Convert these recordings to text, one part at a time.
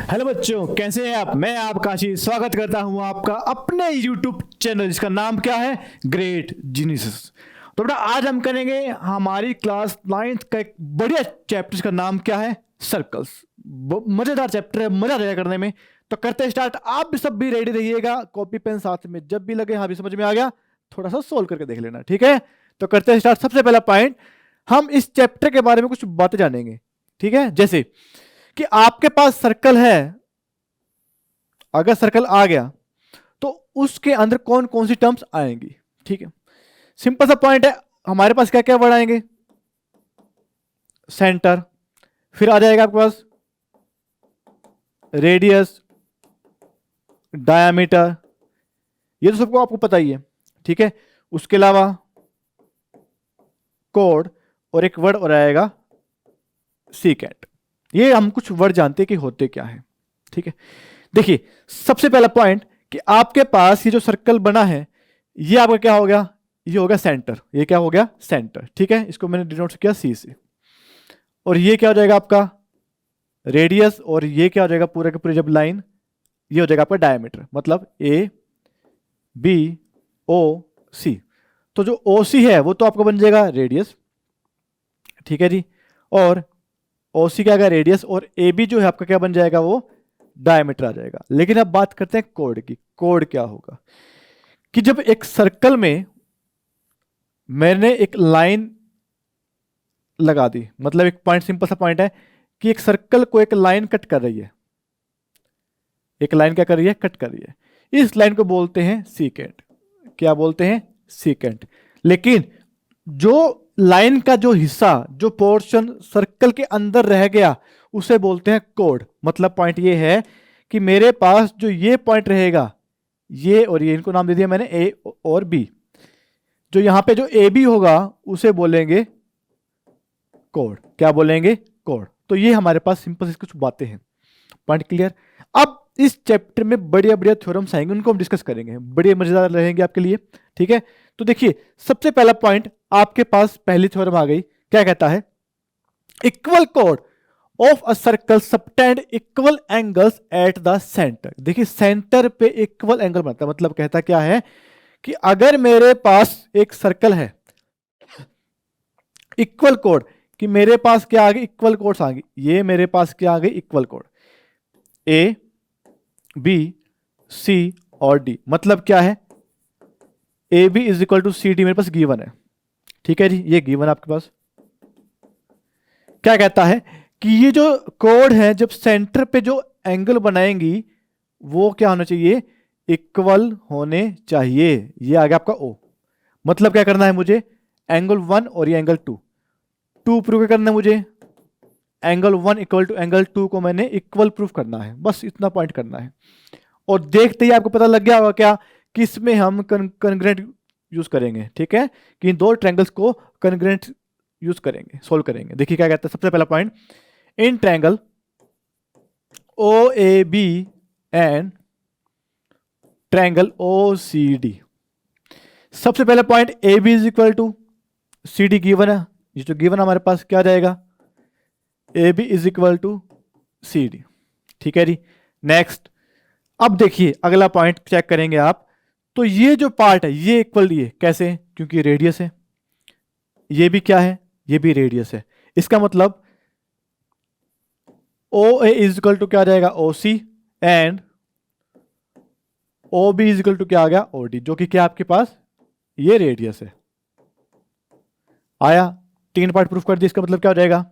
Hello बच्चों, कैसे हैं आप। मैं आपका आशीष स्वागत करता हूं आपका अपने YouTube चैनल जिसका नाम क्या है, ग्रेट जीनियस। तो बेटा आज हम करेंगे हमारी क्लास 9th का एक बढ़िया चैप्टर जिसका नाम क्या है, सर्कल्स। मजेदार चैप्टर है, मजा आएगा करने में। तो करते हैं स्टार्ट। आप भी सब भी रेडी रहिएगा, कॉपी पेन साथ में जब भी लगे। हाँ भी समझ में आ गया, थोड़ा सा सोल्व करके देख लेना, ठीक है। तो करते हैं स्टार्ट। सबसे पहला पॉइंट, हम इस चैप्टर के बारे में कुछ बातें जानेंगे, ठीक है। जैसे कि आपके पास सर्कल है, अगर सर्कल आ गया तो उसके अंदर कौन कौन सी टर्म्स आएंगी, ठीक है। सिंपल सा पॉइंट है, हमारे पास क्या क्या वर्ड आएंगे, सेंटर, फिर आ जाएगा आपके पास रेडियस, डायमीटर, ये तो सबको आपको पता ही है, ठीक है। उसके अलावा कोड और एक वर्ड और आएगा सीकेंट। ये हम कुछ वर्ड जानते हैं कि होते क्या है, ठीक है। देखिए सबसे पहला पॉइंट कि आपके पास ये जो सर्कल बना है ये आपका क्या हो गया, ये हो गया सेंटर। ये क्या हो गया, सेंटर, ठीक है। इसको मैंने डिनोट किया सी से। और ये क्या हो जाएगा आपका रेडियस, और ये क्या हो जाएगा पूरे के पूरे जब लाइन, ये हो जाएगा आपका डायमीटर, मतलब ए बी ओ सी। तो जो ओ सी है वो तो आपका बन जाएगा रेडियस, ठीक है जी। और ओ सी क्या आएगा रेडियस, और ए बी जो है आपका क्या बन जाएगा, वो डायमीटर आ जाएगा। लेकिन अब बात करते हैं कोड की। कोड क्या होगा कि जब एक सर्कल में मैंने एक लाइन लगा दी, मतलब एक पॉइंट, सिंपल सा पॉइंट है कि एक सर्कल को एक लाइन कट कर रही है, एक लाइन क्या कर रही है, कट कर रही है। इस लाइन को बोलते हैं सीकेंट। क्या बोलते हैं, सीकेंट। लेकिन जो लाइन का जो हिस्सा, जो पोर्शन सर्कल के अंदर रह गया उसे बोलते हैं कोड। मतलब पॉइंट ये है कि मेरे पास जो ये पॉइंट रहेगा, ये और ये, इनको नाम दे दिया मैंने ए और बी। जो यहां पे जो ए बी होगा उसे बोलेंगे कोड। क्या बोलेंगे, कोड। तो ये हमारे पास सिंपल सी कुछ बातें हैं। Point clear. अब इस चैप्टर में बढ़िया बढ़िया थ्योरम्स आएंगे, उनको हम डिस्कस करेंगे, बड़े मजेदार रहेंगे आपके लिए, ठीक है। तो देखिए सबसे पहला पॉइंट आपके पास पहली थ्योरम आ गई। क्या कहता है, equal code of a circle subtend equal angles at the centre. देखिए सेंटर पे इक्वल एंगल बनता है, मतलब कहता क्या है कि अगर मेरे पास एक सर्कल है, इक्वल कोड, कि मेरे पास क्या आ गई, इक्वल कोड्स आ गई। ये मेरे पास क्या आ गई, इक्वल कोड ए बी सी और डी। मतलब क्या है, A B is equal to C D मेरे पास गिवन है, ठीक है जी। ये गिवन आपके पास क्या कहता है कि ये जो कोड है जब सेंटर पे जो एंगल बनाएंगी वो क्या होना चाहिए, इक्वल होने चाहिए। ये आ गया आपका ओ। मतलब क्या करना है मुझे, एंगल 1 और ये एंगल 2 प्रूव करना है मुझे। एंगल 1 इक्वल टू एंगल 2 को मैंने इक्वल प्रूफ करना है, बस इतना पॉइंट करना है। और देखते ही आपको पता लग गया होगा क्या कि इसमें हम कॉन्ग्रुएंट यूज करेंगे, ठीक है, कि इन दो ट्रायंगल्स को कॉन्ग्रुएंट यूज करेंगे, सोल्व करेंगे। देखिए क्या कहता है सबसे पहला point, in triangle O A B and triangle O C D. सबसे पहला point A B is equal to C D given है। ये जो गिवन हमारे पास क्या आ जाएगा, A B is equal to C D, ठीक है जी। नेक्स्ट, अब देखिए अगला पॉइंट चेक करेंगे आप। तो ये जो पार्ट है ये इक्वल, ये कैसे, क्योंकि रेडियस है। ये भी क्या है, ये भी रेडियस है। इसका मतलब O A is equal to क्या आ जाएगा, O C, and O B is equal to क्या आ गया, ओ डी, जो कि क्या आपके पास ये रेडियस है। आया, 3 पार्ट प्रूफ कर दिया। इसका मतलब क्या हो जाएगा,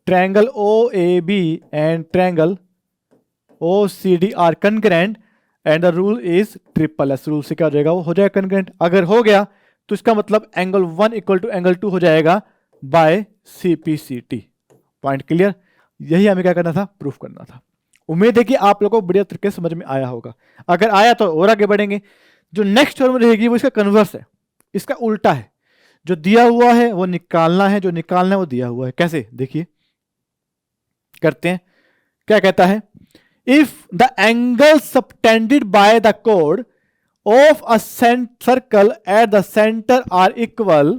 triangle O A B and triangle O C D are congruent and the rule is triple S. Rule से क्या हो जाएगा, वो हो जाएगा कॉन्ग्रुएंट। अगर हो गया तो इसका मतलब एंगल 1 इक्वल टू एंगल 2 हो जाएगा by C P C T. Point clear. यही हमें क्या करना था, प्रूफ करना था। उम्मीद है कि आप लोगों को बढ़िया तरीके से समझ में आया होगा। अगर आया तो और आगे बढ़ेंगे। जो नेक्स्ट टर्म रहेगी वो इसका कन्वर्स है, इसका उल्टा है। जो दिया हुआ है वो निकालना है, जो निकालना है वो दिया हुआ है। कैसे, देखिए करते हैं। क्या कहता है, if the angles subtended by the chord of a circle at the center are equal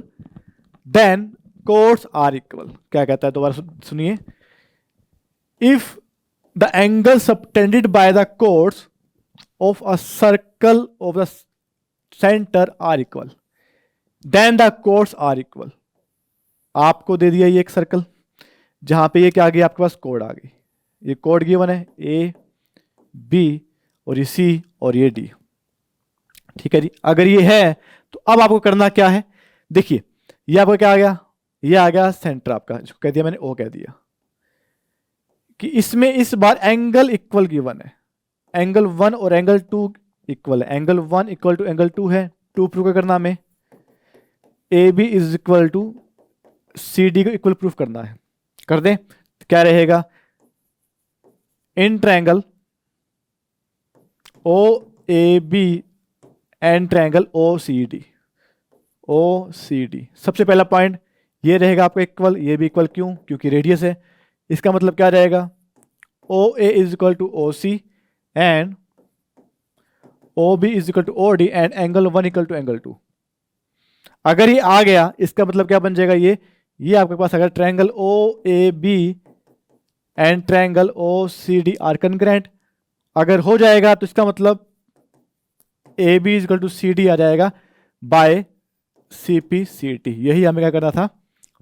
then chords are equal। क्या कहता है, दोबारा सुनिए। if the angle subtended by the chords of a circle of the centre are equal, then the chords are equal. आपको दे दिया ये एक सर्कल जहां पे ये क्या आ गई, आपके पास कोड आ गई, ये कोड गिवन है ए बी और ये सी और ये डी। ठीक है जी, अगर ये है तो अब आपको करना क्या है, देखिए ये आपको क्या आ गया, ये आ गया सेंटर आपका, इसको कह दिया मैंने ओ कह दिया कि इसमें इस बार एंगल इक्वल गिवन है, एंगल 1 और एंगल 2 इक्वल है, एंगल 1 इक्वल टू एंगल 2 है, 2 प्रूव करना हमें, A B is equal to C D को इक्वल प्रूफ करना है, कर दें तो क्या रहेगा, in triangle O A B and triangle O C D, O C D. सबसे पहला पॉइंट ये रहेगा आपका इक्वल, ये भी इक्वल, क्यों, क्योंकि रेडियस है। इसका मतलब क्या रहेगा, O A is equal to O C and O B is equal to O D and angle 1 equal to angle 2। अगर ये आ गया इसका मतलब क्या बन जाएगा, ये आपके पास अगर triangle O A B and triangle O C D are congruent अगर हो जाएगा तो इसका मतलब A B is equal to C D आ जाएगा by C P C T. यही हमें क्या करना था,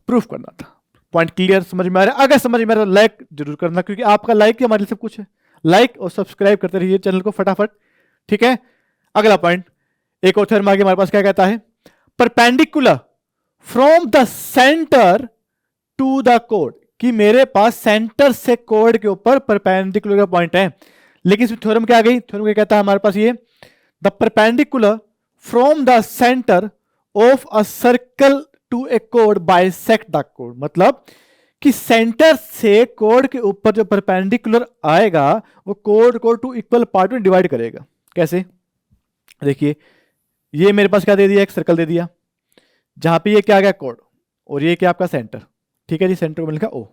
प्रूफ करना था। पॉइंट क्लियर, समझ में आ रहा है? अगर समझ में आ रहा है लाइक जरूर करना, क्योंकि आपका लाइक ही हमारे लिए सब कुछ है। लाइक और सब्सक्राइब करते रहिए चैनल को फटाफट, ठीक है। अगला पॉइंट, एक और थ्योरम आगे हमारे पास क्या कहता है, perpendicular from the centre to the कोड, कि मेरे पास सेंटर से कोड के ऊपर परपेंडिकुलर का पॉइंट है। लेकिन इसमें थ्योरम क्या आ गई, थ्योरम क्या कहता है हमारे पास, ये the perpendicular from the centre of a circle to A code bisect the code, मतलब कि सेंटर से कोड के ऊपर जो परपेंडिकुलर आएगा वो कोड को टू इक्वल पार्ट में डिवाइड करेगा। कैसे, देखिए ये मेरे पास क्या दे दिया, एक सर्कल दे दिया जहां पे ये क्या आ गया कोड और ये क्या आपका सेंटर, ठीक है जी, सेंटर में लिखा ओ।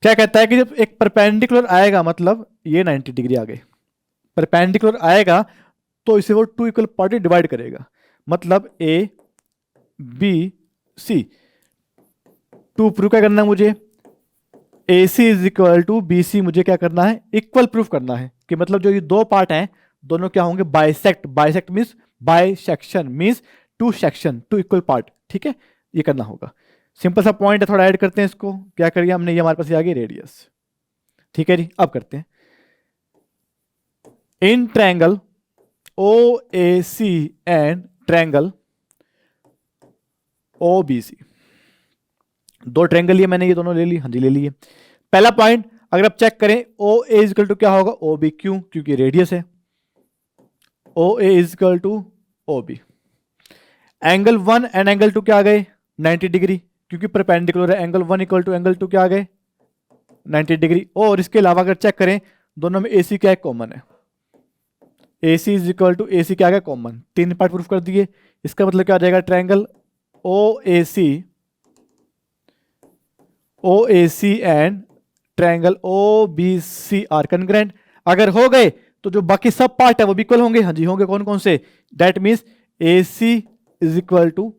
क्या कहता है कि जब एक परपेंडिकुलर आएगा, मतलब ये 90 डिग्री आ गए, परपेंडिकुलर आएगा तो इसे वो टू इक्वल पार्ट में डिवाइड करेगा, मतलब A B C. To prove क्या करना है मुझे, A C is equal to B C मुझे क्या करना है, इक्वल प्रूफ करना है, कि मतलब जो ये दो पार्ट हैं दोनों क्या होंगे, bisect, bisect means bisection means two section, two equal part, ठीक है, ये करना होगा। सिंपल सा पॉइंट है, थोड़ा ऐड करते हैं इसको, क्या करिए हमने, ये हमारे पास आ गई रेडियस, ठीक है जी। अब करते हैं, in triangle O A C and triangle O B C, दो ट्रायंगल लिए मैंने, ये दोनों ले ली, हाँ जी ले लिए। पहला पॉइंट अगर आप चेक करें, ओ ए इजकल टू क्या होगा, ओ बी, क्यों, क्योंकि रेडियस है, O A is equal to O B. Angle 1 and angle 2 क्या आ गए, 90 डिग्री, क्योंकि परपेंडिकुलर है, एंगल 1 इक्वल टू एंगल 2 क्या आ गए, 90 डिग्री। और इसके अलावा अगर चेक करें दोनों में ए सी क्या है, कॉमन है, A C is equal to ए सी क्या आ गया, कॉमन, तीन पार्ट प्रूफ कर दिए। इसका मतलब क्या आ जाएगा, triangle O A C and triangle O B C are congruent. अगर हो गए तो जो बाकी सब पार्ट है वो भी इक्वल होंगे, हाँ जी होंगे, कौन कौन से, that means A C is equal to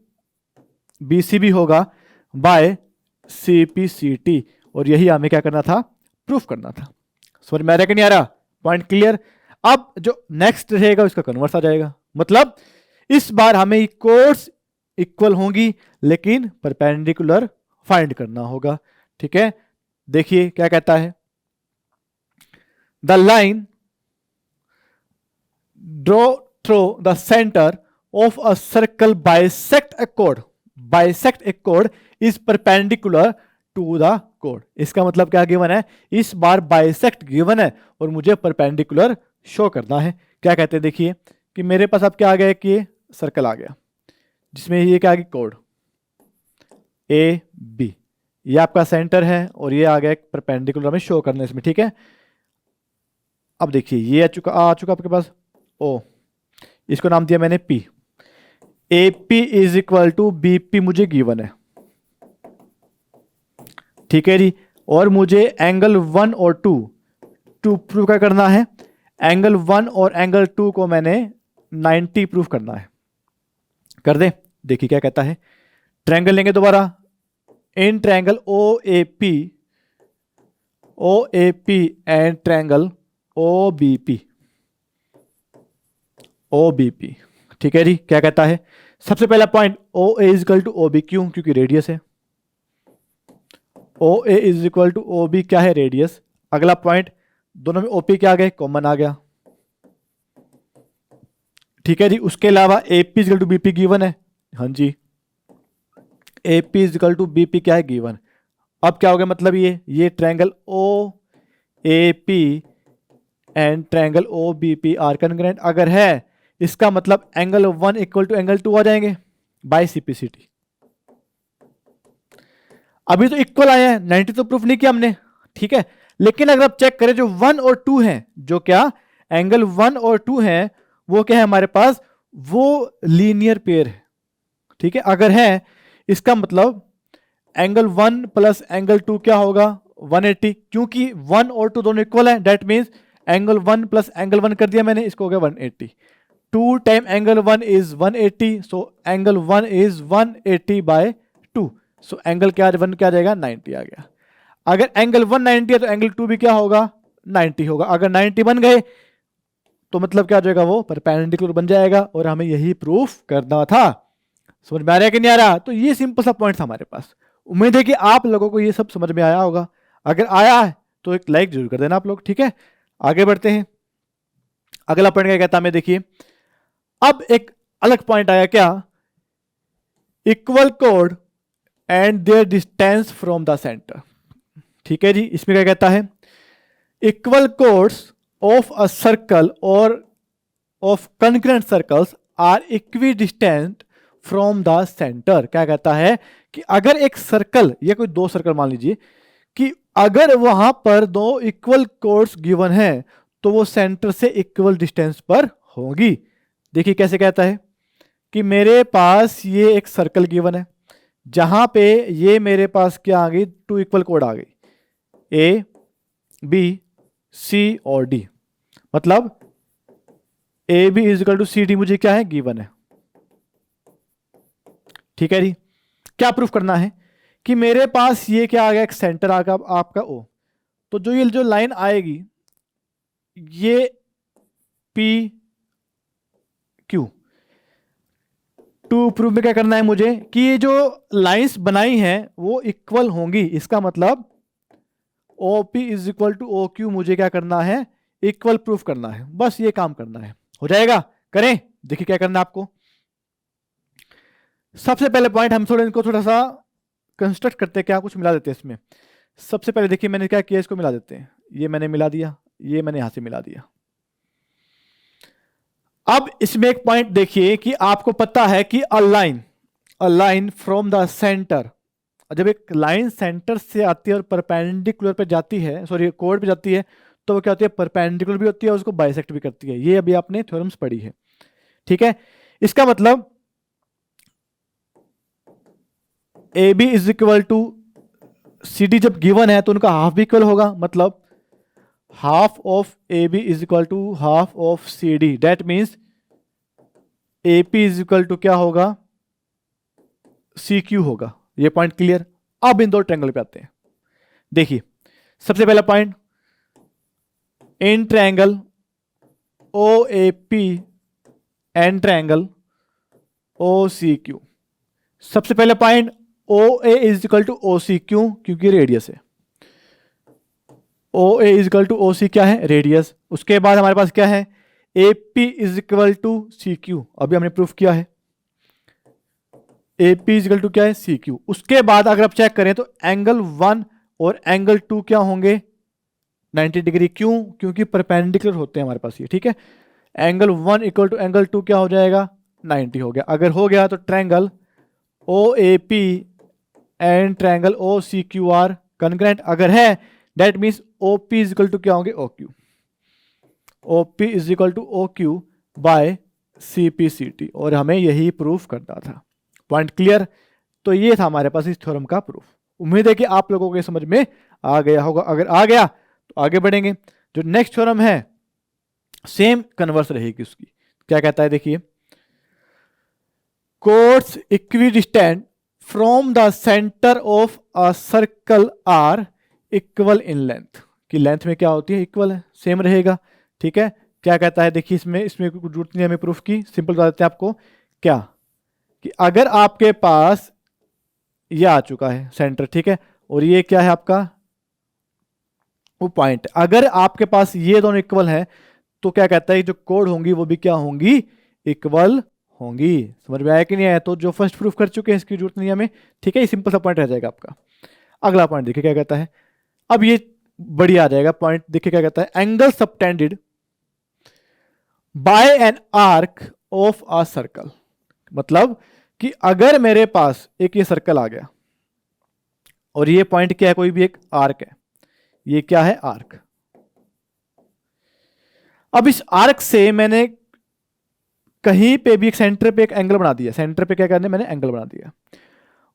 B C भी होगा by C P C T, और यही हमें क्या करना था, प्रूफ करना था। समझ में आ रहा है कि नहीं आ रहा, पॉइंट क्लियर। अब जो नेक्स्ट रहेगा उसका कन्वर्स आ जाएगा, मतलब इस बार हमें कोड्स इक्वल होंगी लेकिन परपेंडिकुलर फाइंड करना होगा, ठीक है। देखिए क्या कहता है, the line draw through the centre of a circle bisect A code, bisect A code is perpendicular to the code. इसका मतलब क्या गिवन है, इस बार बाइसेक्ट गिवन है और मुझे परपेंडिकुलर शो करना है। क्या कहते हैं, देखिए कि मेरे पास अब क्या आ गया, कि सर्कल आ गया जिसमें ये क्या आ गया, कोड ए बी, ये आपका सेंटर है और ये आ गया परपेंडिकुलर में शो करना इसमें, ठीक है। अब देखिए ये आ चुका आपके पास ओ, इसको नाम दिया मैंने P, A P is equal to B P मुझे गिवन है, ठीक है जी। और मुझे एंगल 1 और 2 प्रूफ क्या करना है, एंगल 1 और एंगल 2 को मैंने 90 प्रूफ करना है, कर दे। देखिए क्या कहता है, ट्रायंगल लेंगे दोबारा, in triangle O A P O A P and triangle O B P, O B P. ठीक है जी, क्या कहता है? सबसे पहला point O A is equal to O B, क्यों? क्योंकि रेडियस है। O A is equal to O B क्या है? रेडियस। अगला पॉइंट, दोनों में ओपी क्या आ गया? कॉमन आ गया। ठीक है जी, उसके अलावा A P is equal to B P given है। हाँ जी, A P is equal to B P क्या है? गिवन। अब क्या हो गया? मतलब ये triangle O A P and triangle O B P are congruent अगर है, इसका मतलब एंगल 1 इक्वल टू एंगल 2 आ जाएंगे बाय सीपीसीटी। अभी तो इक्वल आए हैं, 90 तो प्रूफ नहीं किया हमने, ठीक है। लेकिन अगर आप चेक करें जो 1 और 2 हैं, जो क्या एंगल 1 और 2 हैं, वो क्या है हमारे पास? वो लीनियर पेयर है। ठीक है, अगर है इसका मतलब एंगल 1 प्लस एंगल 2 क्या होगा? 180, क्योंकि 1 और 2 दोनों इक्वल है। That means angle 1 plus angle 1 कर दिया मैंने, इसको हो गया 180। 2 time angle 1 is 180, so angle 1 is 180 by 2, so angle क्या 1 क्या आ जाएगा? 90 आ गया। अगर एंगल 190 है तो एंगल 2 भी क्या होगा? 90 होगा। अगर 90 बन गए तो मतलब क्या हो जाएगा? वो परपेंडिकुलर बन जाएगा, और हमें यही प्रूफ करना था। समझ में आ रहा है कि नहीं आ रहा? तो ये सिंपल सा पॉइंट था हमारे पास। उम्मीद है कि आप लोगों को ये सब समझ में आया होगा। अगर आया है तो एक लाइक जरूर कर देना आप लोग, ठीक है। आगे बढ़ते हैं। अगला पॉइंट क्या कहता है हमें, देखिए अब एक अलग पॉइंट आया, क्या? इक्वल कोड and their distance from the centre. ठीक है जी, इसमें क्या कहता है? Equal chords of a circle और of congruent circles are equidistant from the centre. क्या कहता है कि अगर एक सर्कल या कोई दो सर्कल मान लीजिए कि अगर वहां पर दो इक्वल कोड्स गिवन है तो वो सेंटर से इक्वल डिस्टेंस पर होगी। देखिए कैसे कहता है कि मेरे पास ये एक सर्कल गिवन है जहां पे ये मेरे पास क्या आ गई? 2 इक्वल कोड आ गई, ए बी सी और डी। मतलब A B is equal to C D मुझे क्या है? गिवन है। ठीक है जी, क्या प्रूफ करना है कि मेरे पास ये क्या आ गया? एक सेंटर आ गया आपका ओ, तो जो लाइन आएगी ये पी क्यू। टू प्रूफ में क्या करना है मुझे कि ये जो लाइंस बनाई हैं वो इक्वल होंगी। इसका मतलब O P is equal to O Q मुझे क्या करना है? इक्वल प्रूफ करना है। बस ये काम करना है, हो जाएगा। करें, देखिए क्या करना है आपको। सबसे पहले पॉइंट हम थोड़ा इनको थोड़ा सा कंस्ट्रक्ट करते हैं, क्या कुछ मिला देते हैं इसमें। सबसे पहले देखिए मैंने क्या किया, इसको मिला देते हैं। ये मैंने मिला दिया, ये मैंने यहां से मिला दिया। अब इसमें एक पॉइंट देखिए कि आपको पता है कि a line from the centre, जब एक लाइन सेंटर से आती है और परपेंडिकुलर पे जाती है, सॉरी कोड पे जाती है, तो वो क्या होती है? परपेंडिकुलर भी होती है और उसको बाइसेक्ट भी करती है। ये अभी आपने थ्योरम्स पढ़ी है, ठीक है। इसका मतलब A B is equal to C D जब गिवन है तो उनका हाफ भी इक्वल होगा। मतलब half of A B is equal to half of C D. That means A P is equal to क्या होगा? सी क्यू होगा। ये पॉइंट क्लियर। अब इन दो ट्रायंगल पे आते हैं। देखिए सबसे पहला point, in triangle O A P and triangle O C Q. सबसे पहले point O A is equal to O C, क्यों? क्योंकि रेडियस है। O A is equal to O C क्या है? रेडियस। उसके बाद हमारे पास क्या है? A P is equal to C Q, अभी हमने प्रूफ किया है। A P is equal to क्या है? C Q. उसके बाद अगर आप चेक करें तो एंगल 1 और एंगल 2 क्या होंगे? 90 डिग्री। क्यों? क्योंकि परपेंडिकुलर होते हैं हमारे पास ये, ठीक है। एंगल 1 इक्वल टू एंगल 2 क्या हो जाएगा? 90 हो गया। अगर हो गया तो triangle O A P and triangle O C Q are congruent अगर है, that means O P is equal to क्या होंगे? O Q. O P is equal to O Q by C P C T, और हमें यही proof करना था। Point clear? तो ये था हमारे पास इस थ्योरम का प्रूफ। उम्मीद है कि आप लोगों के समझ में आ गया होगा। अगर आ गया तो आगे बढ़ेंगे। जो नेक्स्ट थ्योरम है सेम कन्वर्स रहेगी उसकी। क्या कहता है देखिए, chords equidistant from the centre of a circle are equal in length, कि लेंथ में क्या होती है, इक्वल है, सेम रहेगा। ठीक है, क्या कहता है, देखिए इसमें कुछ जरूरत नहीं है हमें प्रूफ की, सिंपल बता देते हैं आपको क्या, कि अगर आपके पास ये आ चुका है सेंटर, ठीक है, और ये क्या है आपका वो पॉइंट, अगर आपके पास ये दोनों इक्वल है तो क्या कहता है, जो कोड होंगी वो भी क्या होंगी, इक्वल होंगी। समझ में आया कि नहीं आया? तो जो फर्स्ट प्रूफ कर चुके हैं इसकी जरूरत नहीं है हमें। ठीक है, ये सिंपल सा पॉइंट रह जाएगा आपका। अगला पॉइंट देखिए क्या कहता है, अब ये बढ़िया आ जाएगा पॉइंट। देखिए क्या कहता है, angle subtended bye an arc of a circle, मतलब कि अगर मेरे पास एक ये सर्कल आ गया और ये पॉइंट क्या है, कोई भी एक आर्क है, ये क्या है, आर्क। अब इस आर्क से मैंने कहीं पे भी एक सेंटर पे एक एंगल बना दिया, सेंटर पे क्या करने, मैंने एंगल बना दिया,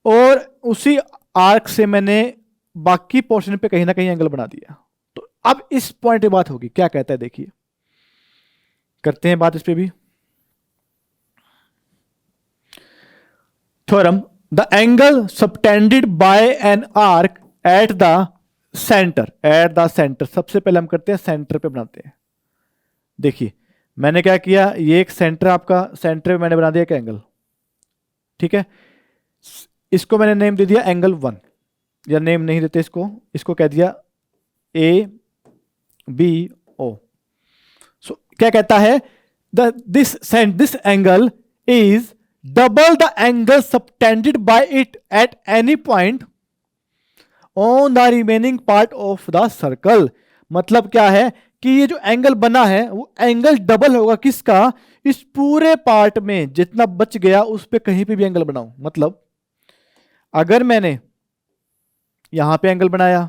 और उसी आर्क से मैंने बाकी पोर्शन पे कहीं ना कहीं एंगल बना दिया। तो अब इस पॉइंट पे बात होगी, क्या कहता है देखिए, करते हैं बात इस पे भी। Theorem, the angle subtended bye an arc at the centre, at the centre, सबसे पहले हम करते हैं सेंटर पे बनाते हैं। देखिए मैंने क्या किया, ये एक सेंटर, आपका सेंटर पे मैंने बना दिया एक एंगल, ठीक है, इसको मैंने नेम दे दिया एंगल 1, या नेम नहीं देते इसको कह दिया ABO। सो क्या कहता है, this angle is double the angle subtended bye it at any point on the remaining part of the circle. मतलब क्या है कि ये जो एंगल बना है वो एंगल डबल होगा किसका, इस पूरे पार्ट में जितना बच गया उस पे कहीं पे भी एंगल बनाऊं। मतलब अगर मैंने यहां पे एंगल बनाया,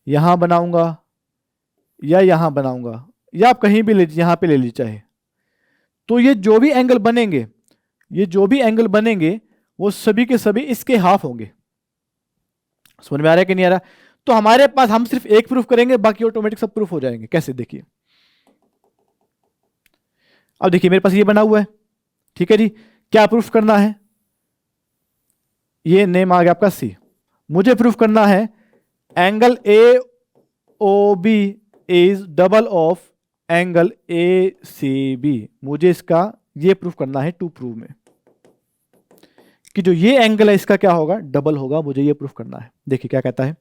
यहां बनाऊंगा, या यहां बनाऊंगा, या आप कहीं भी ले, यहां पे ले लीजिए चाहे, तो ये जो भी एंगल बनेंगे, ये जो भी एंगल बनेंगे वो सभी के सभी इसके हाफ होंगे। समझ में आ रहा है कि नहीं आ रहा? तो हमारे पास, हम सिर्फ एक प्रूफ करेंगे, बाकी ऑटोमेटिक सब प्रूफ हो जाएंगे। कैसे, देखिए अब देखिए मेरे पास ये बना हुआ है, ठीक है जी, क्या प्रूफ करना है, ये नेम आ गया आपका C। मुझे प्रूफ करना है angle AOB is double of angle ACB। मुझे इसका ये प्रूफ करना है टू प्रूव में, कि जो ये एंगल है इसका क्या होगा, डबल होगा। मुझे ये प्रूफ करना है। देखिए क्या कहता है,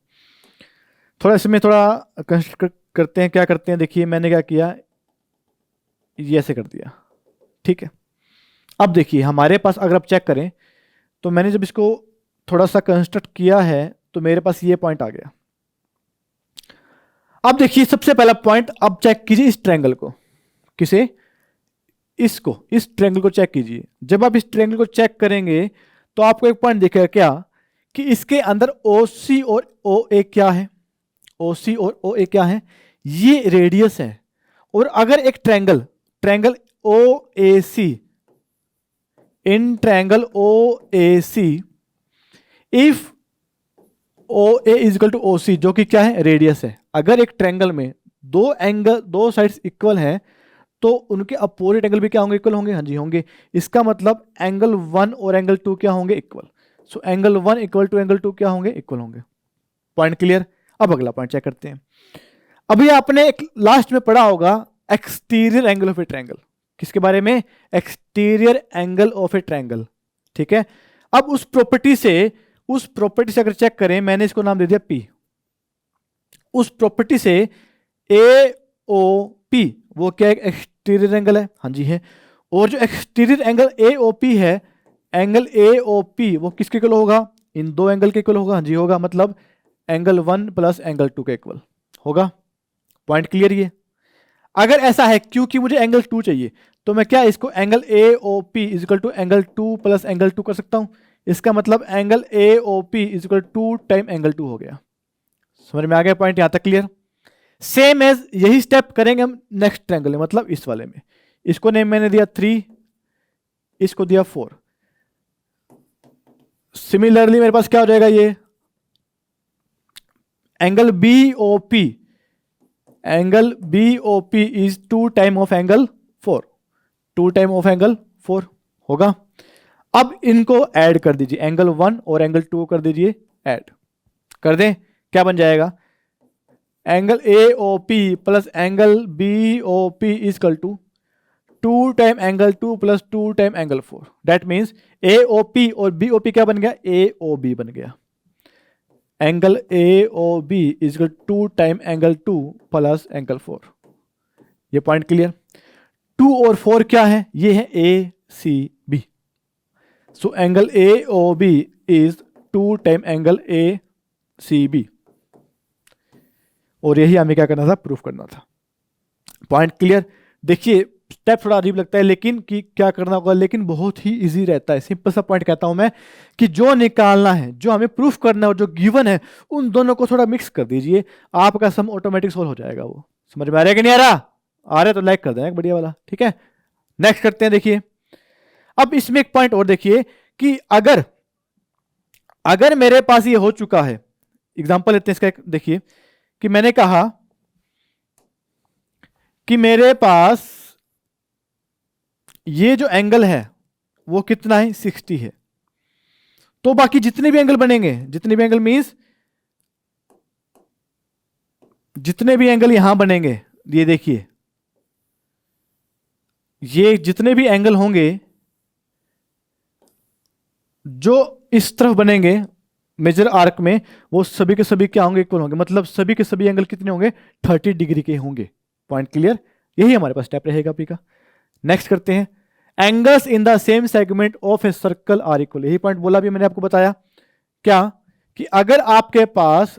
थोड़ा इसमें थोड़ा करते हैं, क्या करते हैं, देखिए मैंने क्या किया, ये ऐसे कर दिया, ठीक है। अब देखिए हमारे पास अगर आप चेक करें तो मैंने जब इसको थोड़ा सा कंस्ट्रक्ट किया है तो मेरे पास ये पॉइंट आ गया। अब देखिए सबसे पहला पॉइंट, अब चेक कीजिए इस ट्रायंगल को, किसे, इसको, इस ट्रायंगल को चेक कीजिए। जब आप इस ट्रायंगल को चेक करेंगे तो आपको एक पॉइंट दिखेगा क्या, कि इसके अंदर OC और OA क्या है, OC और OA क्या है, ये रेडियस है। और अगर एक triangle OAC, in triangle OAC if OA is equal to OC, जो कि क्या है, रेडियस है। अगर एक ट्रायंगल में दो साइड्स इक्वल हैं तो उनके अपोजिट एंगल भी क्या होंगे, इक्वल होंगे। हाँ जी होंगे। इसका मतलब एंगल 1 और एंगल 2 क्या होंगे, equal. So angle 1 equal to angle 2 क्या होंगे, इक्वल होंगे। Point clear? अब अगला पॉइंट चेक करते हैं। अभी आपने एक लास्ट में पढ़ा होगा exterior angle of A triangle. किसके बारे में, exterior angle of A triangle, ठीक है। अब उस प्रॉपर्टी से अगर चेक करें, मैंने इसको नाम दे दिया P। उस प्रॉपर्टी से AOP वो क्या एक एक्सटीरियर एंगल है, हाँ जी है। और जो एक्सटीरियर एंगल AOP है, एंगल AOP वो किसके इक्वल होगा, इन दो एंगल के इक्वल होगा। हाँ जी होगा, मतलब एंगल 1 प्लस एंगल 2 के इक्वल होगा। Point clear? ये अगर ऐसा है, क्योंकि मुझे एंगल 2 चाहिए, तो मैं क्या इसको angle AOP is equal to angle 2 plus angle 2 कर सकता हूं। इसका मतलब angle AOP is equal 2 time angle 2 हो गया। समझ में आ गया पॉइंट? यहां तक क्लियर? सेम एज यही स्टेप करेंगे हम नेक्स्ट ट्रायंगल में, मतलब इस वाले में। इसको नेम मैंने दिया 3, इसको दिया 4। सिमिलरली मेरे पास क्या हो जाएगा, ये angle BOP is 2 time of angle 4, 2 time of angle 4 होगा। अब इनको ऐड कर दीजिए, एंगल 1 और एंगल 2 कर दीजिए ऐड कर दें। क्या बन जाएगा, angle A O P plus angle B O P is equal to 2 time angle 2 plus 2 time angle 4। That means A O P और बी ओ पी क्या बन गया, ए ओ बी बन गया। Angle A O B is equal 2 time angle 2 plus angle 4। ये point clear. 2 और 4 क्या है, ये है A C B. So angle A O B is 2 time angle A C B. और यही हमें क्या करना था, प्रूफ करना था। Point clear. देखिए स्टेप थोड़ा अजीब लगता है लेकिन कि क्या करना होगा, लेकिन बहुत ही इजी रहता है। सिंपल सा पॉइंट कहता हूं मैं कि जो निकालना है, जो हमें प्रूफ करना है और जो गिवन है, उन दोनों को थोड़ा मिक्स कर दीजिए, आपका सम ऑटोमेटिक सोल्व हो जाएगा। वो समझ में आ रहा है कि नहीं आ रहा, आ रहा है तो लाइक कर देना एक बढ़िया वाला, ठीक है। नेक्स्ट करते हैं। देखिए अब इसमें एक पॉइंट और देखिए कि अगर मेरे पास ये हो चुका है, एग्जांपल लेते हैं इसका। देखिए कि मैंने कहा कि मेरे पास ये जो एंगल है वो कितना है, 60 है। तो बाकी जितने भी एंगल बनेंगे, जितने भी एंगल मींस जितने भी एंगल यहां बनेंगे, ये देखिए ये जितने भी एंगल होंगे जो इस तरफ बनेंगे मेजर आर्क में, वो सभी के सभी क्या होंगे, इक्वल होंगे। मतलब सभी के सभी एंगल कितने होंगे, 30 डिग्री के होंगे। Point clear. यही हमारे पास स्टेप रहेगा पी का। नेक्स्ट करते हैं। Angles in the same segment of a circle are equal. यही पॉइंट बोला भी मैंने आपको बताया क्या, कि अगर आपके पास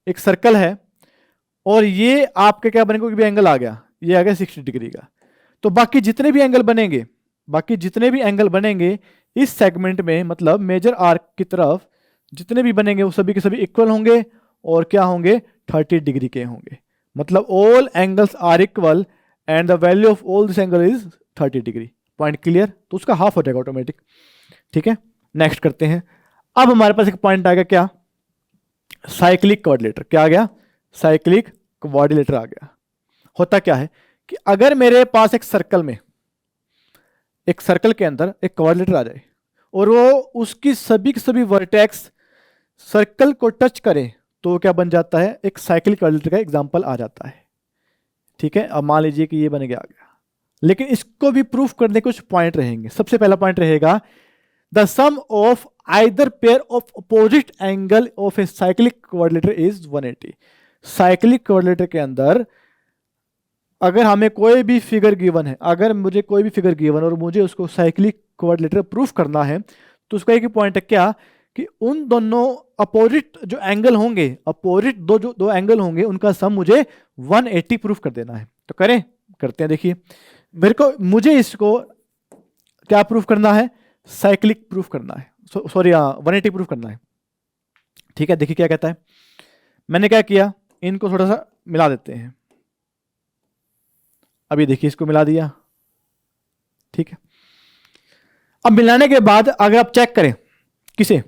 एक सर्कल है और ये आपके क्या बनेगा, कोई भी एंगल आ गया, ये आ गया 60 डिग्री का, तो बाकी जितने भी एंगल बनेंगे, बाकी जितने भी एंगल बनेंगे इस सेगमेंट में, मतलब मेजर आर्क की तरफ जितने भी बनेंगे वो सभी के सभी इक्वल होंगे और क्या होंगे, 30 डिग्री के होंगे। मतलब all angles are equal and the value of all this angle is 30 degree. Point clear. तो उसका हाफ हो जाएगा ऑटोमेटिक, ठीक है। नेक्स्ट करते हैं। अब हमारे पास एक पॉइंट आ गया क्या, साइक्लिक क्वाड्रिलेटर। क्या आ गया, साइक्लिक क्वाड्रिलेटर आ गया। होता क्या है कि अगर मेरे पास एक सर्कल में, एक सर्कल के अंदर एक क्वाड्रिलेटर आ जाए और वो उसकी सभी के सभी वर्टेक्स सर्कल को टच करें, तो क्या बन जाता है, एक साइक्लिक क्वाड्रिलेटर का एग्जांपल आ जाता है, ठीक है। अब मान लीजिए कि ये बन गया, लेकिन इसको भी प्रूफ करने के कुछ पॉइंट रहेंगे। सबसे पहला पॉइंट रहेगा the sum of either pair of opposite angle of a cyclic quadrilateral is 180। Cyclic quadrilateral के अंदर अगर हमें कोई भी फिगर गिवन है, अगर मुझे कोई भी फिगर गिवन और मुझे उसको साइक्लिक क्वाड्रिलेटर प्रूफ करना है, तो उसका एक ही पॉइंट है क्या, कि उन दोनों अपोजिट जो एंगल होंगे, अपोजिट दो एंगल होंगे, उनका सम मुझे 180 प्रूफ कर देना है। तो करें, करते हैं। देखिए मुझे इसको क्या प्रूफ करना है, साइक्लिक प्रूफ करना है, सॉरी 180 प्रूफ करना है, ठीक है। देखिए क्या कहता है, मैंने क्या किया, इनको थोड़ा सा मिला देते हैं। अभी देखिए इसको मिला दिया, ठीक है। अब मिलाने के बाद अगर आप चेक करें, किसे,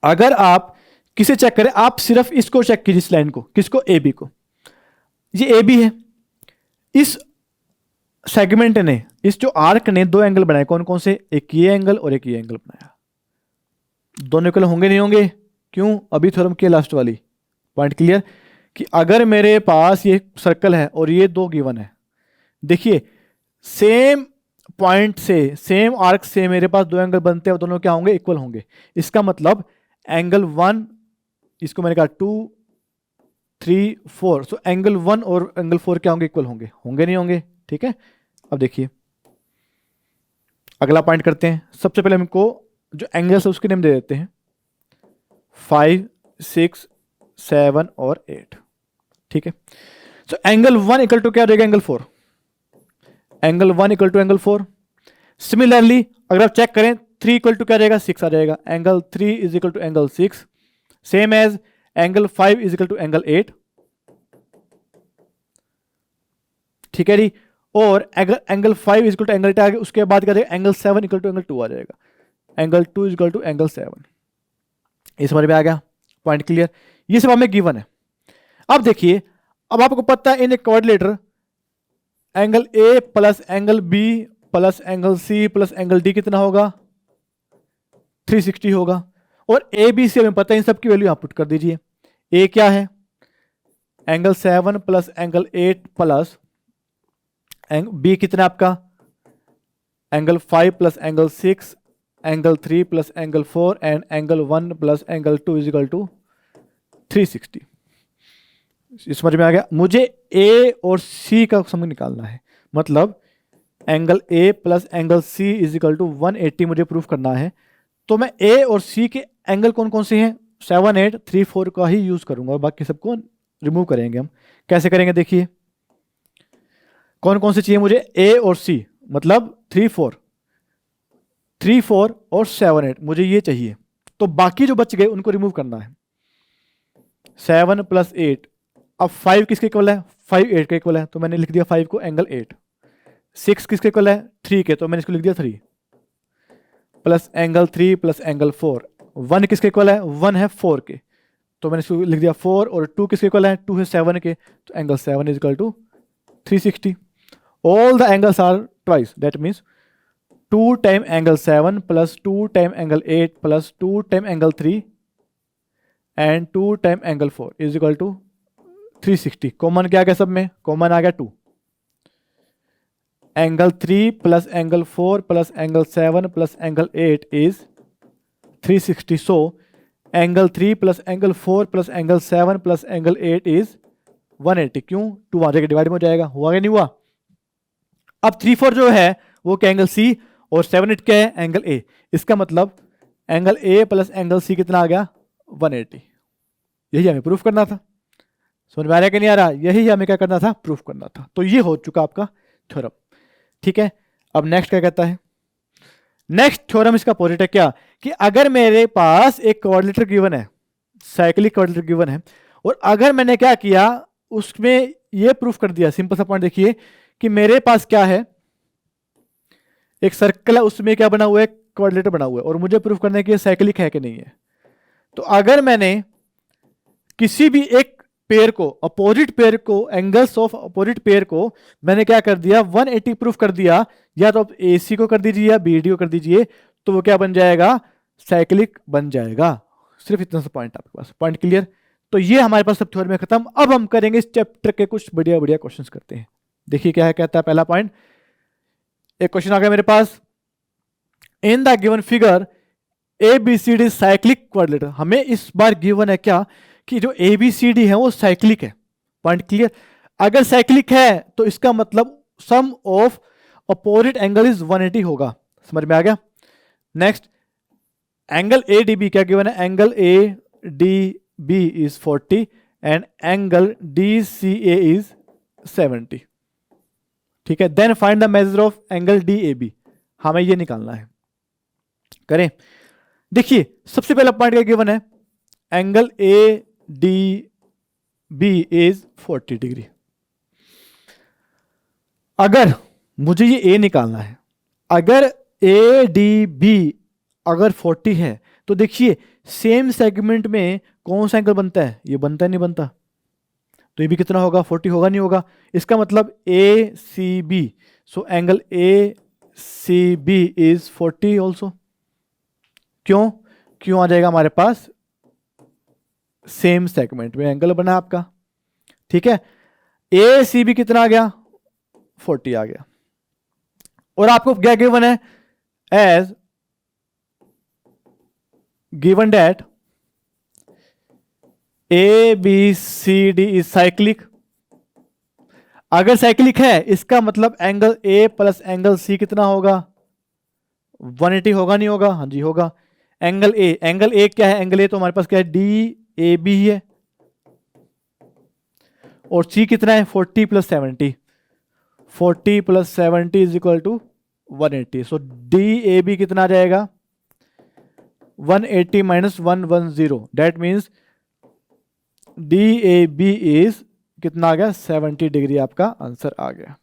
अगर आप किसे चेक करें, आप सिर्फ इसको चेक कीजिए, इस लाइन को, किसको, ए बी को। ये ए बी है, इस सेगमेंट ने, इस जो आर्क ने दो एंगल बनाए, कौन कौन से, एक ये एंगल और एक ये एंगल बनाया। दोनों इक्वल होंगे नहीं होंगे, क्यों, अभी थ्योरम की लास्ट वाली। Point clear. कि अगर मेरे पास ये सर्कल है और ये दो गिवन है, देखिए सेम पॉइंट से, सेम आर्क से मेरे पास दो एंगल बनते हैं और दोनों क्या होंगे, इक्वल होंगे। इसका मतलब एंगल 1, इसको मैंने कहा 2 3 4, सो एंगल 1 और एंगल 4 क्या होंगे, इक्वल होंगे, होंगे नहीं होंगे, ठीक है। अब देखिए अगला पॉइंट करते हैं। सबसे पहले हमको जो एंगल्स है उसके नेम दे देते हैं, 5 6 7 और 8, ठीक है। सो एंगल 1 इक्वल टू क्या हो जाएगा, angle 4, angle 1 equal to angle 4। Similarly अगर आप चेक करें, 3 इक्वल टू क्या आ जाएगा, 6 आ जाएगा, angle 3 is equal to angle 6, same as angle 5 is equal to angle 8, ठीक है जी। और angle 5 is equal to angle 8 आ गया, उसके बाद क्या आ जाएगा, एंगल 7 इक्वल टू एंगल 2 आ जाएगा, angle 2 is equal to angle 7। इस समझ में आ गया, पॉइंट क्लियर। ये सब हमें गिवन है। अब देखिए, अब आपको पता है in a quadrilateral angle A plus angle B plus angle C plus angle D कितना होगा, 360 होगा। और ए बी सी हमें पता है, इन सब की वैल्यू आप पुट कर दीजिए। ए क्या है, angle 7 plus angle 8 plus B कितना आपका, angle 5 plus angle 6, angle 3 plus angle 4 and angle 1 plus angle 2 is equal to 360। समझ में आ गया? मुझे ए और सी का सम निकालना है, मतलब angle A plus angle C is equal to 180 मुझे प्रूफ करना है। तो मैं ए और सी के एंगल कौन कौन से हैं, 7, 8, 3, 4 का ही यूज करूंगा और बाकी सबको रिमूव करेंगे हम। कैसे करेंगे देखिए, कौन कौन से चाहिए मुझे, ए और सी, मतलब 3, 4 और 7, 8 मुझे ये चाहिए। तो बाकी जो बच गए उनको रिमूव करना है। 7 प्लस 8, अब 5 किसके इक्वल है, 5 8 के इक्वल है, तो मैंने लिख दिया 5 को एंगल 8। 6 किसके इक्वल है, 3 के, तो मैंने इसको लिख दिया 3 प्लस एंगल 3 प्लस एंगल 4। 1 किसके इक्वल है, 1 है 4 के, तो मैंने इसको लिख दिया 4, और 2 किसके इक्वल है, 2 है 7 के, तो angle 7 is equal to 360। All the angles are twice, that means 2 time angle 7 plus 2 time angle 8 plus 2 time angle 3 and 2 time angle 4 is equal to 360। Common क्या आ गया, सब में कॉमन आ गया 2। Angle 3 plus angle 4 plus angle 7 plus angle 8 is 360। So angle 3 plus angle 4 plus angle 7 plus angle 8 is 180। क्यों, 2 आ जाएगा, डिवाइड में हो जाएगा, हुआ या नहीं हुआ? अब 3, 4 जो है वो क्या, एंगल सी, और 7, 8 क्या है, एंगल ए। इसका मतलब angle A plus angle C कितना आ गया, 180। यही हमें प्रूफ करना था। समझ में आ रहा है कि नहीं आ रहा? यही हमें क्या करना था, प्रूफ करना था। तो ये हो चुका आपका थ्योरम। ठीक है, अब नेक्स्ट क्या कहता है, नेक्स्ट थ्योरम इसका अपोजिट है क्या, कि अगर मेरे पास एक क्वाड्रिलेटरल गिवन है, साइक्लिक क्वाड्रिलेटरल गिवन है, और अगर मैंने क्या किया उसमें ये प्रूफ कर दिया, सिंपल सा पॉइंट देखिए कि मेरे पास क्या है, एक सर्कल है, उसमें क्या बना हुआ है, क्वाड्रिलेटर बना हुआ है, और मुझे प्रूफ करना है कि ये साइक्लिक है कि नहीं है। तो अगर मैंने किसी भी एक पेयर को, अपोजिट पेयर को, एंगल्स ऑफ अपोजिट पेयर को मैंने क्या कर दिया, 180 प्रूफ कर दिया, या तो आप AC को कर दीजिए या BD को कर दीजिए, तो वो क्या बन जाएगा, साइक्लिक बन जाएगा। सिर्फ इतना सा पॉइंट आपके पास, पॉइंट क्लियर? तो ये हमारे पास सब थ्योरम में खत्म। अब हम करेंगे इस चैप्टर के कुछ बढ़िया बढ़िया क्वेश्चंस करते हैं। देखिए क्या है, कहता है पहला पॉइंट, एक क्वेश्चन आ गया मेरे पास, in the given figure ABCD cyclic quadrilateral. हमें इस बार गिवन है क्या, कि जो ABCD है वो साइक्लिक है। Point clear? अगर साइक्लिक है तो इसका मतलब sum of opposite angle is 180 होगा। समझ में आ गया? नेक्स्ट, एंगल ADB क्या गिवन है, angle ADB is 40 and angle DCA is 70। ठीक है, then find the measure of angle DAB। हमें ये निकालना है, करें। देखिए सबसे पहला पॉइंट क्या गिवन है, एंगल ADB इज 40 डिग्री। अगर मुझे ये A निकालना है, अगर ADB अगर 40 है, तो देखिए सेम सेगमेंट में कौन सा एंगल बनता है, ये बनता है नहीं बनता, तो ये भी कितना होगा, 40 होगा नहीं होगा। इसका मतलब ACB, so angle ACB is 40 also. क्यों, क्यों आ जाएगा हमारे पास, सेम सेगमेंट में एंगल बना आपका। ठीक है, ACB कितना आ गया, 40 आ गया। और आपको क्या गिवन है, as given that ABCD is cyclic. अगर साइक्लिक है इसका मतलब angle A plus angle C कितना होगा, 180 होगा नहीं होगा, हाँ जी होगा। एंगल A क्या है, एंगल A तो हमारे पास क्या है, DAB ही है, और C कितना है, 40 plus 70, 40 plus 70 is equal to 180। सो DAB कितना आ जाएगा, 180 minus 110, that means DAB is कितना आ गया, 70 डिग्री आपका आंसर आ गया।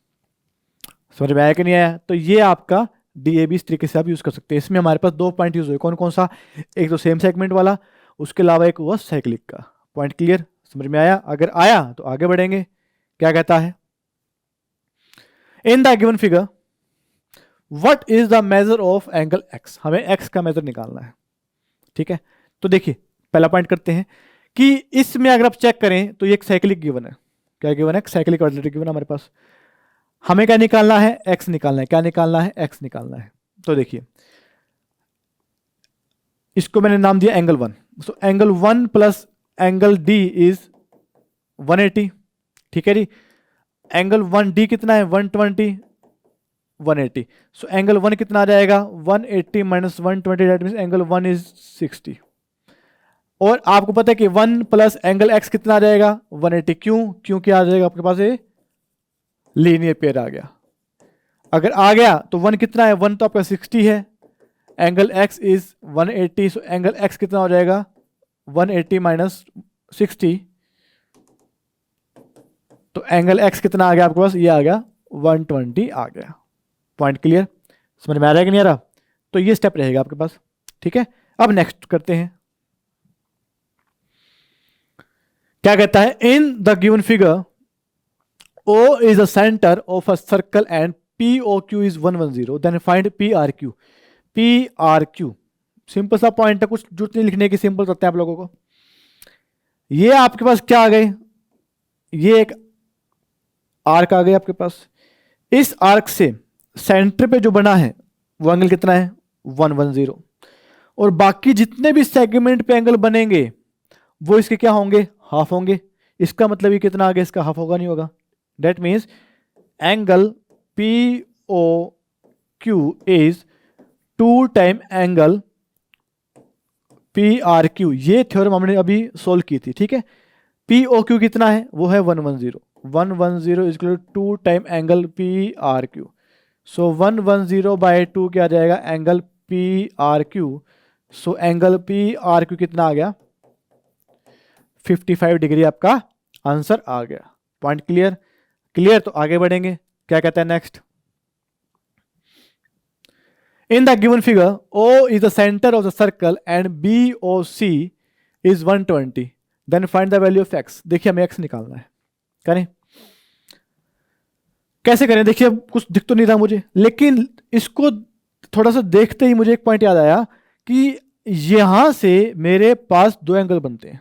समझ में आया कि नहीं आया? तो ये आपका DAB इस तरीके से आप यूज कर सकते हैं। इसमें हमारे पास 2 पॉइंट यूज हुए, कौन कौन सा, एक तो सेम सेगमेंट वाला, उसके अलावा एक हुआ साइक्लिक का। पॉइंट क्लियर, समझ में आया? अगर आया तो आगे बढ़ेंगे। क्या कहता है, इन the given figure what is the measure of angle X। हमें X का मेजर निकालना है। ठीक है, तो देखिए पहला पॉइंट करते हैं कि इसमें अगर आप चेक करें तो ये एक साइक्लिक गिवन है। क्या गिवन है? साइक्लिक क्वाड्रेटिक गिवन है हमारे पास। हमें क्या निकालना है? एक्स निकालना है। क्या निकालना है? एक्स निकालना है। तो देखिए इसको मैंने नाम दिया angle 1। So angle 1 plus angle D is 180। ठीक है जी। एंगल 1D कितना है? 120, 180। सो एंगल 1 कितना आ जाएगा? 180 minus 120, that means angle 1 is 60। और आपको पता है कि 1 प्लस एंगल x कितना आ जाएगा? 180। क्यों? क्योंकि आ जाएगा आपके पास ये लीनियर पेयर आ गया। अगर आ गया तो 1 कितना है? 1 तो आपका 60 है, angle x is 180। So angle x कितना हो जाएगा? 180 माइनस 60। तो एंगल x कितना आ गया आपके पास? ये आ गया 120 आ गया। Point clear? समझ में आ रहा है कि नहीं आ रहा? तो ये स्टेप रहेगा आपके पास। ठीक है, अब नेक्स्ट करते हैं। क्या कहता है? इन the given figure O is the center of a circle and POQ is 110, then find PRQ। PRQ simple सा पॉइंट है, कुछ जरूरत नहीं लिखने की, सिंपल करते हैं आप लोगों को। ये आपके पास क्या आ गए? ये एक आर्क आ गया आपके पास। इस आर्क से सेंटर पे जो बना है वो एंगल कितना है? 110। और बाकी जितने भी सेगमेंट पे एंगल बनेंगे वो इसके क्या होंगे? हाफ होंगे। इसका मतलब ये कितना आ गया? इसका हाफ होगा, नहीं होगा? That means angle POQ is 2 time angle PRQ। ये थ्योरम हमने अभी सोल्व की थी। ठीक है, POQ कितना है? वो है 110। 110 is 2 time angle PRQ। So 110 by 2 क्या आ जाएगा? Angle PRQ। So angle PRQ कितना आ गया? 55 डिग्री आपका आंसर आ गया। Point clear? क्लियर? तो आगे बढ़ेंगे। क्या कहता है next? In the given figure O is the centre of the circle and BOC is 120, then find the value of x। देखिए हमें x निकालना है। करें? कैसे करें? देखिए अब कुछ दिख तो नहीं रहा मुझे, लेकिन इसको थोड़ा सा देखते ही मुझे एक पॉइंट याद आया कि यहां से मेरे पास दो एंगल बनते हैं।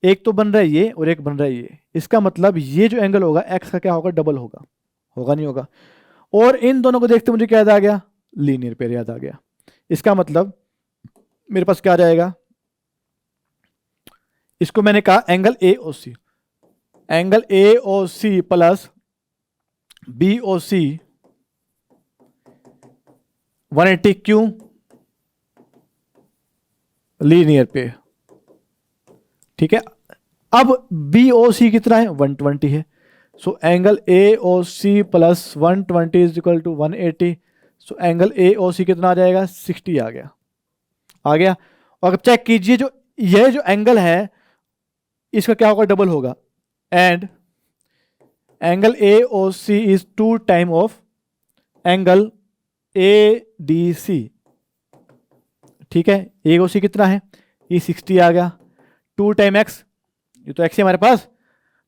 एक तो बन रहा है ये और एक बन रहा है ये। इसका मतलब ये जो एंगल होगा x का क्या होगा? डबल होगा। होगा नहीं होगा? और इन दोनों को देखते मुझे क्या याद आ गया? लीनियर पेयर याद आ गया। इसका मतलब मेरे पास क्या आ जाएगा? इसको मैंने कहा angle AOC। Angle AOC plus BOC 180। क्यों? Linear pair. ठीक है, अब BOC कितना है? 120 है। सो angle AOC plus 120 is equal to 180। So angle AOC कितना आ जाएगा? 60 आ गया। आ गया। और अब चेक कीजिए, जो यह जो एंगल है इसका क्या होगा? डबल होगा। And angle AOC is 2 time of angle ADC। ठीक है, AOC कितना है? ये 60 आ गया। 2 टाइम x, ये तो x है हमारे पास,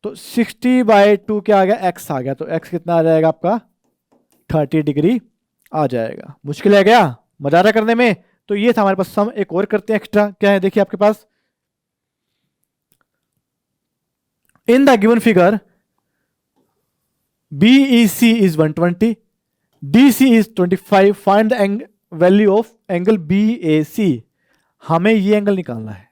तो 60 बाय 2 क्या आ गया? x आ गया। तो x कितना आ जाएगा आपका? 30 डिग्री आ जाएगा। मुश्किल है क्या? मजा आ रहा करने में? तो ये था हमारे पास सम। एक और करते हैं एक्स्ट्रा। क्या है? देखिए आपके पास in the given figure BEC is 120, DC is 25, find the value of angle BAC। हमें ये एंगल निकालना है।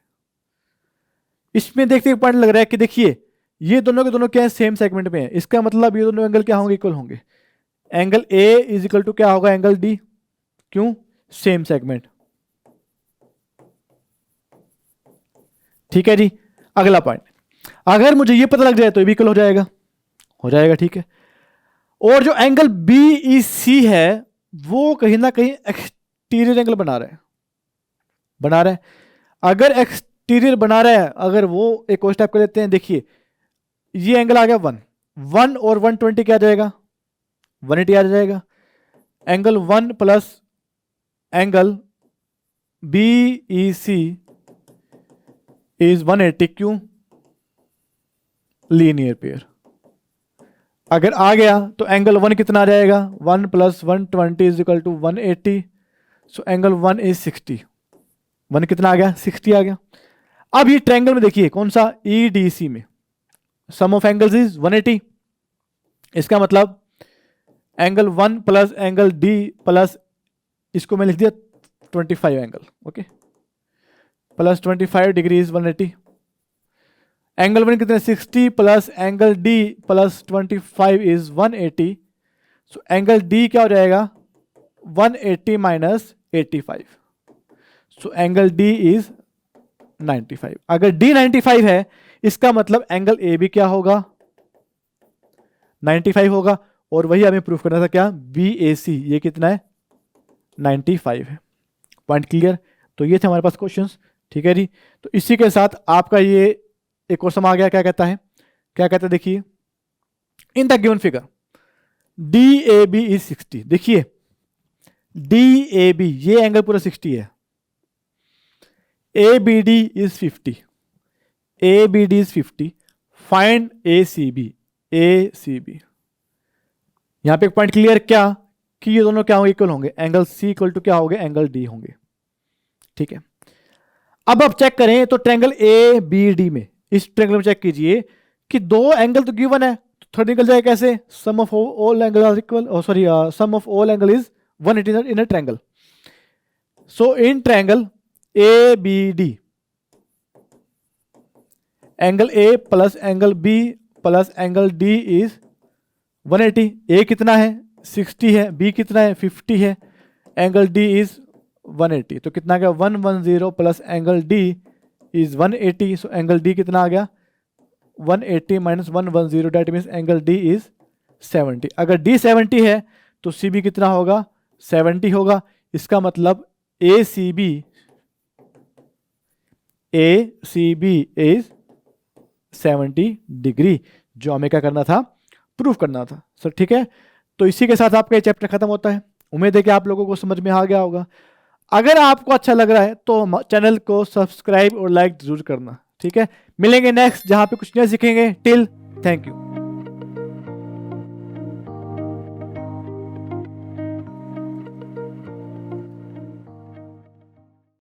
इसमें देखते एक पॉइंट लग रहा है कि देखिए ये दोनों के दोनों क्या है? सेम सेगमेंट में है। इसका मतलब ये दोनों एंगल क्या होंगे? इक्वल होंगे। Angle A is equal to क्या होगा? Angle D। क्यों? Same segment. ठीक है जी। अगला पॉइंट, अगर मुझे ये पता लग जाए तो ये भी इक्वल हो जाएगा। हो जाएगा, ठीक है। और जो एंगल BEC है वो कहीं ना कहीं एक्सटीरियर एंगल बना रहा है। बना रहा है। अगर एक्सटीरियर बना रहा है, अगर वो एक और स्टेप कर लेते हैं। देखिए ये एंगल आ गया 1 और 120 क्या आ जाएगा? 180 आ जाएगा। Angle 1 plus angle BEC is 180। क्यों? Linear pair. अगर आ गया तो एंगल 1 कितना आ जाएगा? 1 plus 120 is equal to 180। So angle 1 is 60। 1 कितना आ गया, 60 आ गया। अब ये ट्रायंगल में देखिए कौन सा, EDC में सम ऑफ एंगल्स इज 180। इसका मतलब angle 1 plus angle D plus, इसको मैं लिख दिया 25 angle, okay, plus 25 degree is 180। Angle 1 कितने, 60 plus angle D plus 25 is 180। So angle D क्या हो जाएगा, 180 minus 85। So angle D is 95। अगर D 95 है इसका मतलब एंगल A भी क्या होगा, 95 होगा। और वही हमें प्रूफ करना था क्या, BAC ये कितना है, 95 है। Point clear. तो ये थे हमारे पास क्वेश्चंस, ठीक है जी। तो इसी के साथ आपका ये एक और सम आ गया, क्या कहता है, क्या कहता है देखिए, इन the given figure DAB is 60। देखिए DAB ये एंगल पूरा 60 है, ABD is 50, ABD is 50, find ACB, ACB। यहां पे एक पॉइंट क्लियर क्या, कि ये दोनों क्या होंगे, इक्वल होंगे, एंगल C इक्वल टू क्या होंगे, एंगल D होंगे, ठीक है। अब आप चेक करें तो ट्रायंगल ABD में, इस ट्रायंगल में चेक कीजिए कि दो एंगल तो गिवन है, तो थर्ड निकल जाए कैसे, sum of all angle are equal, sorry sum of all angle is 180 in a triangle. So in triangle ABD angle A plus angle B plus angle D is 180। A कितना है, 60 है, B कितना है, 50 है, angle D is 180। तो कितना आ गया, 110 plus angle D is 180। So angle D कितना आ गया, 180 minus 110, that means angle D is 70। अगर D 70 है तो CB कितना होगा, 70 होगा। इसका मतलब ACB इज 70 डिग्री, जो हमें क्या करना था, प्रूफ करना था सर, ठीक है। तो इसी के साथ आपका ये चैप्टर खत्म होता है। उम्मीद है कि आप लोगों को समझ में आ गया होगा। अगर आपको अच्छा लग रहा है तो चैनल को सब्सक्राइब और लाइक जरूर करना, ठीक है। मिलेंगे नेक्स्ट जहां पे कुछ नया सीखेंगे। Till, thank you.